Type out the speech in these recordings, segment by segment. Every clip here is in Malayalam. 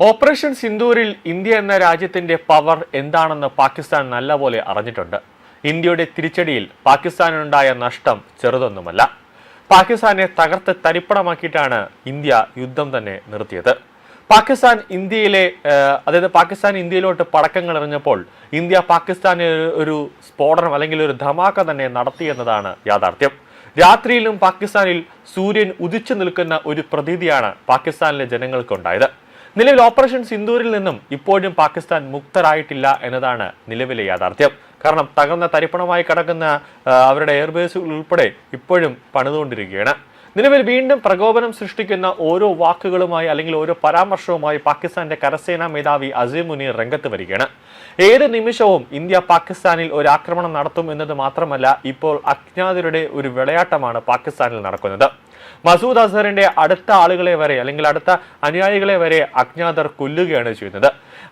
ഓപ്പറേഷൻ സിന്ദൂരിൽ ഇന്ത്യ എന്ന രാജ്യത്തിന്റെ പവർ എന്താണെന്ന് പാകിസ്ഥാൻ നല്ലപോലെ അറിഞ്ഞിട്ടുണ്ട്. ഇന്ത്യയുടെ തിരിച്ചടിയിൽ പാകിസ്ഥാനുണ്ടായ നഷ്ടം ചെറുതൊന്നുമല്ല. പാകിസ്ഥാനെ തകർത്ത് തരിപ്പണമാക്കിയിട്ടാണ് ഇന്ത്യ യുദ്ധം തന്നെ നിർത്തിയത്. പാകിസ്ഥാൻ ഇന്ത്യയിലോട്ട് പടക്കങ്ങൾ എറിഞ്ഞപ്പോൾ ഇന്ത്യ പാകിസ്ഥാനെ ഒരു സ്ഫോടനം അല്ലെങ്കിൽ ഒരു ധമാക്ക തന്നെ നടത്തിയെന്നതാണ് യാഥാർത്ഥ്യം. രാത്രിയിലും പാകിസ്ഥാനിൽ സൂര്യൻ ഉദിച്ചു നിൽക്കുന്ന ഒരു പ്രതീതിയാണ് പാകിസ്ഥാനിലെ ജനങ്ങൾക്കുണ്ടായത്. നിലവിൽ ഓപ്പറേഷൻ സിന്ദൂരിൽ നിന്നും ഇപ്പോഴും പാകിസ്ഥാൻ മുക്തരായിട്ടില്ല എന്നതാണ് നിലവിലെ യാഥാർത്ഥ്യം. കാരണം തകർന്ന തരിപ്പണമായി കിടക്കുന്ന അവരുടെ എയർബേസുകൾ ഉൾപ്പെടെ ഇപ്പോഴും പണിതുകൊണ്ടിരിക്കുകയാണ്. നിലവിൽ വീണ്ടും പ്രകോപനം സൃഷ്ടിക്കുന്ന ഓരോ വാക്കുകളുമായി അല്ലെങ്കിൽ ഓരോ പരാമർശവുമായി പാകിസ്ഥാന്റെ കരസേനാ മേധാവി അസീം മുനീർ രംഗത്ത് വരികയാണ്. ഏത് നിമിഷവും ഇന്ത്യ പാകിസ്ഥാനിൽ ഒരു ആക്രമണം നടത്തും എന്നത് മാത്രമല്ല, ഇപ്പോൾ അജ്ഞാതരുടെ ഒരു വിളയാട്ടമാണ് പാകിസ്ഥാനിൽ നടക്കുന്നത്. മസൂദ് അസറിന്റെ അടുത്ത ആളുകളെ വരെ അല്ലെങ്കിൽ അടുത്ത അനുയായികളെ വരെ അജ്ഞാതർ കൊല്ലുകയാണ് ചെയ്യുന്നത്.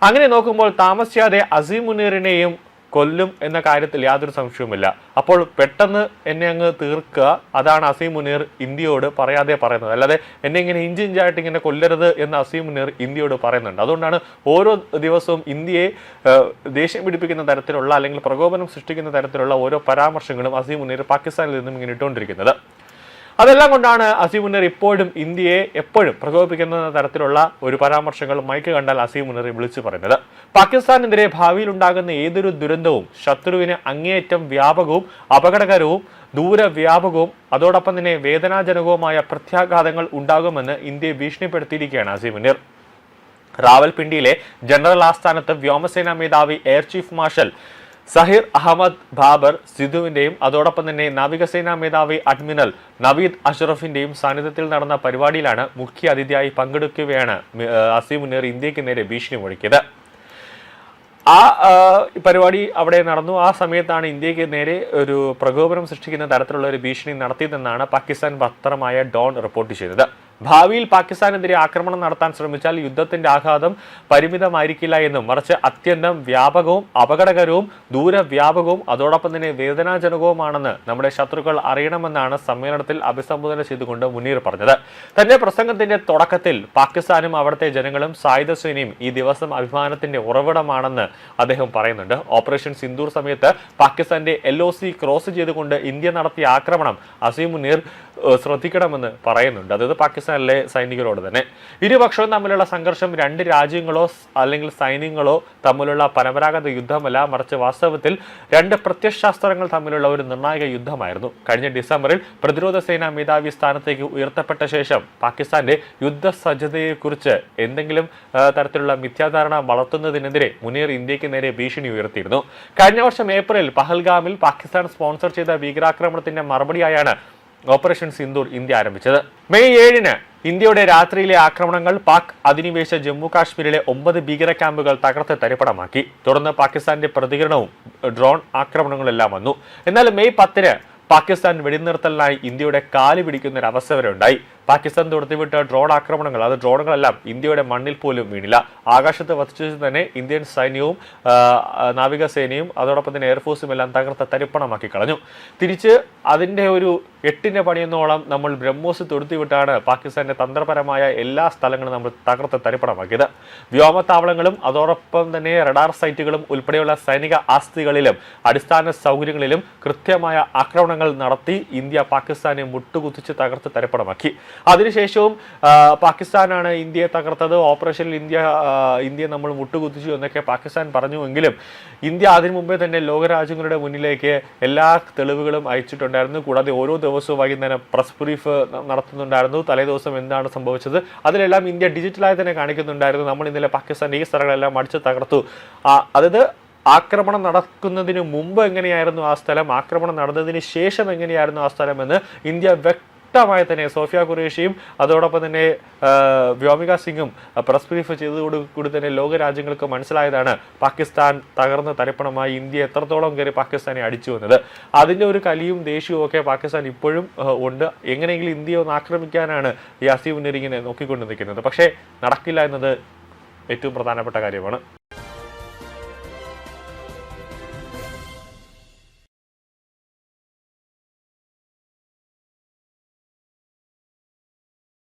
അങ്ങനെ നോക്കുമ്പോൾ താമസിയാതെ അസീം മുനീറിനെയും കൊല്ലും എന്ന കാര്യത്തിൽ യാതൊരു സംശയവുമില്ല. അപ്പോൾ പെട്ടെന്ന് എന്നെ അങ്ങ് തീർക്കുക, അതാണ് അസീം മുനീർ ഇന്ത്യയോട് പറയാതെ പറയുന്നത്. അല്ലാതെ എന്നെ ഇങ്ങനെ ഇഞ്ചിഞ്ചായിട്ട് ഇങ്ങനെ കൊല്ലരുത് എന്ന് അസീം മുനീർ ഇന്ത്യയോട് പറയുന്നുണ്ട്. അതുകൊണ്ടാണ് ഓരോ ദിവസവും ഇന്ത്യയെ ദേഷ്യം പിടിപ്പിക്കുന്ന തരത്തിലുള്ള അല്ലെങ്കിൽ പ്രകോപനം സൃഷ്ടിക്കുന്ന തരത്തിലുള്ള ഓരോ പരാമർശങ്ങളും അസീം മുനീർ പാകിസ്ഥാനിൽ നിന്നും ഇങ്ങനെ ഇട്ടുകൊണ്ടിരിക്കുന്നത്. അതെല്ലാം കൊണ്ടാണ് അസീം മുനീർ ഇപ്പോഴും ഇന്ത്യയെ എപ്പോഴും പ്രകോപിപ്പിക്കുന്ന തരത്തിലുള്ള ഒരു പരാമർശങ്ങൾ മൈക്ക് കണ്ടാൽ അസീം മുനീർ വിളിച്ചു പറയുന്നത്. പാകിസ്ഥാനെതിരെ ഭാവിയിൽ ഉണ്ടാകുന്ന ഏതൊരു ദുരന്തവും ശത്രുവിന് അങ്ങേയറ്റം വ്യാപകവും അപകടകരവും ദൂരവ്യാപകവും അതോടൊപ്പം തന്നെ വേദനാജനകവുമായ പ്രത്യാഘാതങ്ങൾ ഉണ്ടാകുമെന്ന് ഇന്ത്യയെ ഭീഷണിപ്പെടുത്തിയിരിക്കുകയാണ് അസീം മുനീർ. റാവൽപിണ്ടിയിലെ ജനറൽ ആസ്ഥാനത്ത് വ്യോമസേനാ മേധാവി air chief marshal Zaheer Ahmed Babar സിധുവിന്റെയും അതോടൊപ്പം തന്നെ നാവികസേനാ മേധാവി അഡ്മിറൽ നവീദ് അഷ്റഫിന്റെയും സാന്നിധ്യത്തിൽ നടന്ന പരിപാടിയിലാണ് മുഖ്യ അതിഥിയായി പങ്കെടുക്കുകയാണ് അസീം മുനീർ ഇന്ത്യക്ക് നേരെ ഭീഷണി മുഴക്കിയത്. ആ പരിപാടി അവിടെ നടന്നു. ആ സമയത്താണ് ഇന്ത്യക്ക് നേരെ ഒരു പ്രകോപനം സൃഷ്ടിക്കുന്ന തരത്തിലുള്ള ഒരു ഭീഷണി നടത്തിയതെന്നാണ് പാകിസ്ഥാൻ പത്രമായ ഡോൺ റിപ്പോർട്ട് ചെയ്തത്. ഭാവിയിൽ പാകിസ്ഥാനെതിരെ ആക്രമണം നടത്താൻ ശ്രമിച്ചാൽ യുദ്ധത്തിന്റെ ആഘാതം പരിമിതമായിരിക്കില്ല എന്നും മറിച്ച് അത്യന്തം വ്യാപകവും അപകടകരവും ദൂരവ്യാപകവും അതോടൊപ്പം തന്നെ വേദനാജനകവുമാണെന്ന് നമ്മുടെ ശത്രുക്കൾ അറിയണമെന്നാണ് സമ്മേളനത്തിൽ അഭിസംബോധന ചെയ്തുകൊണ്ട് മുനീർ പറഞ്ഞത്. തന്റെ പ്രസംഗത്തിന്റെ തുടക്കത്തിൽ പാകിസ്ഥാനും അവിടുത്തെ ജനങ്ങളും സായുധ സേനയും ഈ ദിവസം അഭിമാനത്തിന്റെ ഉറവിടമാണെന്ന് അദ്ദേഹം പറയുന്നുണ്ട്. ഓപ്പറേഷൻ സിന്ദൂർ സമയത്ത് പാകിസ്ഥാന്റെ LOC ക്രോസ് ചെയ്തുകൊണ്ട് ഇന്ത്യ നടത്തിയ ആക്രമണം അസീം മുനീർ ശ്രദ്ധിക്കണമെന്ന് പറയുന്നുണ്ട്. അതായത് പാകിസ്ഥാനിലെ സൈനികരോട് തന്നെ. ഇരുപക്ഷവും തമ്മിലുള്ള സംഘർഷം രണ്ട് രാജ്യങ്ങളോ അല്ലെങ്കിൽ സൈന്യങ്ങളോ തമ്മിലുള്ള പരമ്പരാഗത യുദ്ധമല്ല, മറിച്ച് വാസ്തവത്തിൽ രണ്ട് പ്രത്യയശാസ്ത്രങ്ങൾ തമ്മിലുള്ള ഒരു നിർണായക യുദ്ധമായിരുന്നു. കഴിഞ്ഞ ഡിസംബറിൽ പ്രതിരോധ സേനാ മേധാവി സ്ഥാനത്തേക്ക് ഉയർത്തപ്പെട്ട ശേഷം പാകിസ്ഥാന്റെ യുദ്ധസജ്ജതയെക്കുറിച്ച് എന്തെങ്കിലും തരത്തിലുള്ള മിഥ്യാധാരണ വളർത്തുന്നതിനെതിരെ മുനീർ ഇന്ത്യക്ക് നേരെ ഭീഷണി ഉയർത്തിയിരുന്നു. കഴിഞ്ഞ വർഷം ഏപ്രിൽ പഹൽഗാമിൽ പാകിസ്ഥാൻ സ്പോൺസർ ചെയ്ത ഭീകരാക്രമണത്തിന്റെ മറുപടിയായാണ് ഓപ്പറേഷൻ സിന്ദൂർ ഇന്ത്യ ആരംഭിച്ചത്. മെയ് 7-ന് ഇന്ത്യയുടെ രാത്രിയിലെ ആക്രമണങ്ങൾ പാക് അധിനിവേശ ജമ്മു കാശ്മീരിലെ 9 ഭീകര ക്യാമ്പുകൾ തകർത്ത് തരിപ്പണമാക്കി. തുടർന്ന് പാകിസ്ഥാന്റെ പ്രതികരണവും ഡ്രോൺ ആക്രമണങ്ങളെല്ലാം വന്നു. എന്നാൽ മെയ് 10-ന് പാകിസ്ഥാൻ വെടിനിർത്തലിനായി ഇന്ത്യയുടെ കാല് പിടിക്കുന്ന ഒരു അവസ്ഥ വരെ ഉണ്ടായി. പാകിസ്ഥാൻ തൊടുത്തുവിട്ട ഡ്രോൺ ആക്രമണങ്ങൾ, അത് ഡ്രോണുകളെല്ലാം ഇന്ത്യയുടെ മണ്ണിൽ പോലും വീണില്ല. ആകാശത്ത് വധിച്ചു തന്നെ ഇന്ത്യൻ സൈന്യവും നാവികസേനയും അതോടൊപ്പം തന്നെ എയർഫോഴ്സും എല്ലാം തകർത്ത തരിപ്പണമാക്കി കളഞ്ഞു. തിരിച്ച് അതിൻ്റെ ഒരു 8-ന്റെ പണിയെന്നോളം നമ്മൾ ബ്രഹ്മോസ് തൊടുത്തുവിട്ടാണ് പാകിസ്ഥാന്റെ തന്ത്രപരമായ എല്ലാ സ്ഥലങ്ങളും നമ്മൾ തകർത്ത് തരിപ്പണമാക്കിയത്. വ്യോമത്താവളങ്ങളും അതോടൊപ്പം തന്നെ റഡാർ സൈറ്റുകളും ഉൾപ്പെടെയുള്ള സൈനിക ആസ്തികളിലും അടിസ്ഥാന സൗകര്യങ്ങളിലും കൃത്യമായ ആക്രമണങ്ങൾ നടത്തി ഇന്ത്യ പാകിസ്ഥാനെ മുട്ടുകുത്തിച്ച് തകർത്ത് തരിപ്പണമാക്കി. അതിനുശേഷവും പാകിസ്ഥാനാണ് ഇന്ത്യയെ തകർത്തത്, ഓപ്പറേഷനിൽ ഇന്ത്യയെ നമ്മൾ മുട്ടുകുത്തിച്ചു എന്നൊക്കെ പാകിസ്ഥാൻ പറഞ്ഞുവെങ്കിലും ഇന്ത്യ അതിനു മുമ്പേ തന്നെ ലോകരാജ്യങ്ങളുടെ മുന്നിലേക്ക് എല്ലാ തെളിവുകളും അയച്ചിട്ടുണ്ടായിരുന്നു. കൂടാതെ ഓരോ ദിവസവും വൈകുന്നേരം പ്രസ് ബ്രീഫ് നടത്തുന്നുണ്ടായിരുന്നു. തലേദിവസം എന്താണ് സംഭവിച്ചത് അതിലെല്ലാം ഇന്ത്യ ഡിജിറ്റലായി തന്നെ കാണിക്കുന്നുണ്ടായിരുന്നു. നമ്മൾ ഇന്നലെ പാകിസ്ഥാന്റെ ഈ സ്ഥലങ്ങളെല്ലാം അടിച്ചു തകർത്തു. അതായത് ആക്രമണം നടക്കുന്നതിന് മുമ്പ് എങ്ങനെയായിരുന്നു ആ സ്ഥലം, ആക്രമണം നടന്നതിന് ശേഷം എങ്ങനെയായിരുന്നു ആ സ്ഥലം എന്ന് ഇന്ത്യ വ്യക്തമായി തന്നെ സോഫിയ ഖുറേഷിയും അതോടൊപ്പം തന്നെ വ്യോമിക സിംഗും പ്രസ് ബ്രീഫ് ചെയ്തതോടുകൂടി തന്നെ ലോകരാജ്യങ്ങൾക്ക് മനസ്സിലായതാണ് പാകിസ്ഥാൻ തകർന്ന തരിപ്പണമായി ഇന്ത്യ എത്രത്തോളം കയറി പാകിസ്ഥാനെ അടിച്ചു വന്നത്. അതിൻ്റെ ഒരു കലിയും ദേഷ്യവും ഒക്കെ പാകിസ്ഥാൻ ഇപ്പോഴും ഉണ്ട്. എങ്ങനെയെങ്കിലും ഇന്ത്യയെ ഒന്ന് ആക്രമിക്കാനാണ് ഈ അസീം മുനീർ ഇങ്ങനെ നോക്കിക്കൊണ്ട് നിൽക്കുന്നത്. പക്ഷേ നടക്കില്ല എന്നത് ഏറ്റവും പ്രധാനപ്പെട്ട കാര്യമാണ്.